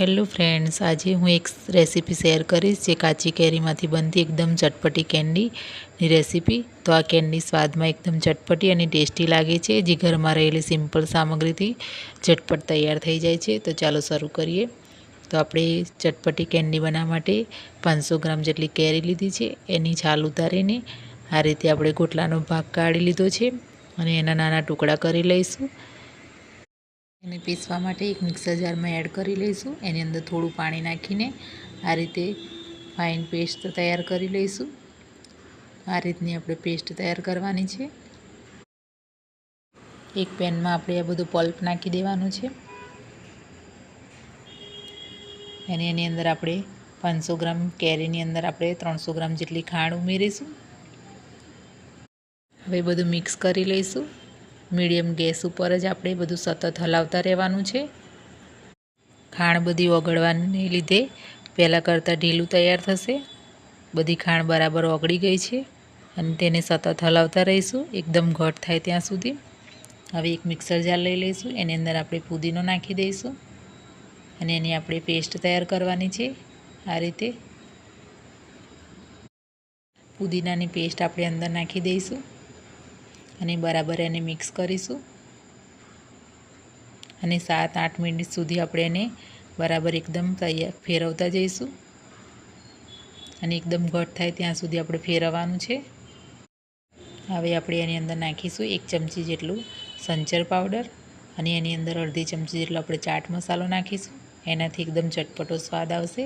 Hello friends, આજે હું એક રેસીપી શેર કરીશ જે કાચી કેરીમાંથી બનતી એકદમ ચટપટી કેન્ડીની રેસીપી. તો આ કેન્ડી સ્વાદમાં એકદમ ચટપટી અને ટેસ્ટી લાગે છે, જે ઘરમાં રહેલી સિમ્પલ સામગ્રીથી ઝટપટ તૈયાર થઈ જાય છે. તો ચાલો શરૂ કરીએ. તો આપણે ચટપટી કેન્ડી બનાવવા માટે 500 ગ્રામ જેટલી કેરી લીધી છે. એની છાલ ઉતારીને આ રીતે આપણે ગોટલાનો ભાગ કાઢી લીધો છે અને એના નાના ટુકડા કરી લઈશું. એને પીસવા માટે એક મિક્સર જારમાં એડ કરી લઈશું. એની અંદર થોડું પાણી નાખીને આ રીતે ફાઇન પેસ્ટ તૈયાર કરી લઈશું. આ રીતની આપણે પેસ્ટ તૈયાર કરવાની છે. એક પેનમાં આપણે આ બધું પલ્પ નાખી દેવાનું છે અને એની અંદર આપણે 500 ગ્રામ કેરીની અંદર આપણે 300 ગ્રામ જેટલી ખાંડ ઉમેરીશું. હવે બધું મિક્સ કરી લઈશું. મીડિયમ ગેસ ઉપર જ આપણે બધું સતત હલાવતા રહેવાનું છે. ખાંડ બધી ઓગળવાને લીધે પહેલાં કરતાં ઢીલું તૈયાર થશે. બધી ખાંડ બરાબર ઓગળી ગઈ છે અને તેને સતત હલાવતા રહીશું એકદમ ઘટ થાય ત્યાં સુધી. હવે એક મિક્સર જાર લઈ લઈશું. એની અંદર આપણે પુદીનો નાખી દઈશું અને એની આપણે પેસ્ટ તૈયાર કરવાની છે. આ રીતે પુદીનાની પેસ્ટ આપણે અંદર નાખી દઈશું અને બરાબર એને મિક્સ કરીશું અને 7-8 મિનિટ સુધી આપણે એને બરાબર એકદમ તૈયાર ફેરવતા જઈશું અને એકદમ ઘટ થાય ત્યાં સુધી આપણે ફેરવવાનું છે. હવે આપણે એની અંદર નાખીશું 1 ચમચી જેટલું સંચર પાવડર અને એની અંદર અડધી ચમચી જેટલો આપણે ચાટ મસાલો નાખીશું. એનાથી એકદમ ચટપટો સ્વાદ આવશે.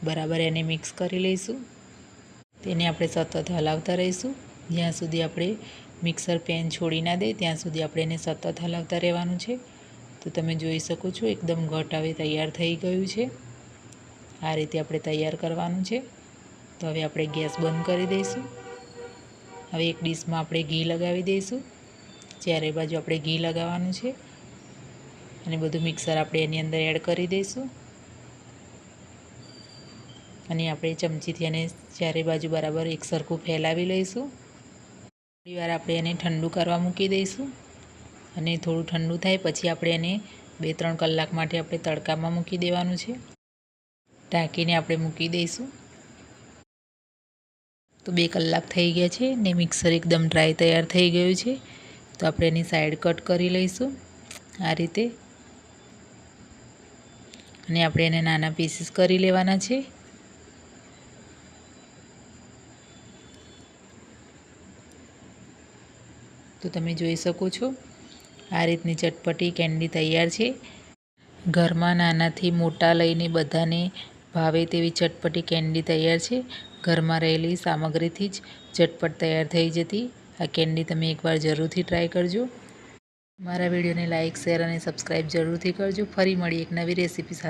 બરાબર એને મિક્સ કરી લઈશું. તેને આપણે સતત હલાવતા રહીશું જ્યાં સુધી આપણે મિક્સર પેન છોડી ના દે ત્યાં સુધી આપણે એને સતત હલાવતા રહેવાનું છે. તો તમે જોઈ શકો છો એકદમ ઘટ હવે તૈયાર થઈ ગયું છે. આ રીતે આપણે તૈયાર કરવાનું છે. તો હવે આપણે ગેસ બંધ કરી દઈશું. હવે એક ડીશમાં આપણે ઘી લગાવી દઈશું. ચારે બાજુ આપણે ઘી લગાવવાનું છે અને બધું મિક્સર આપણે એની અંદર એડ કરી દઈશું અને આપણે ચમચીથી એને ચારે બાજુ બરાબર એકસરખું ફેલાવી લઈશું. થોડી વાર આપણે એને ઠંડુ કરવા મૂકી દઈશું અને થોડું ઠંડુ થાય પછી આપણે એને 2-3 કલાક માટે આપણે તડકામાં મૂકી દેવાનું છે. ઢાંકીને આપણે મૂકી દઈશું. તો 2 કલાક થઈ ગયા છે ને મિક્સર એકદમ ડ્રાય તૈયાર થઈ ગયું છે. તો આપણે એની સાઈડ કટ કરી લઈશું આ રીતે અને આપણે એને નાના પીસીસ કરી લેવાના છે. તો તમે જોઈ શકો છો આ રીતની ચટપટી કેન્ડી તૈયાર છે. ઘરમાં નાનાથી મોટા લઈને બધાને ભાવે તેવી ચટપટી કેન્ડી તૈયાર છે. ઘરમાં રહેલી સામગ્રીથી જ ઝટપટ તૈયાર થઈ જતી આ કેન્ડી તમે એકવાર જરૂરથી ટ્રાય કરજો. મારા વિડીયોને લાઇક, શેર અને સબસ્ક્રાઈબ જરૂરથી કરજો. ફરી મળી એક નવી રેસીપી સાથે.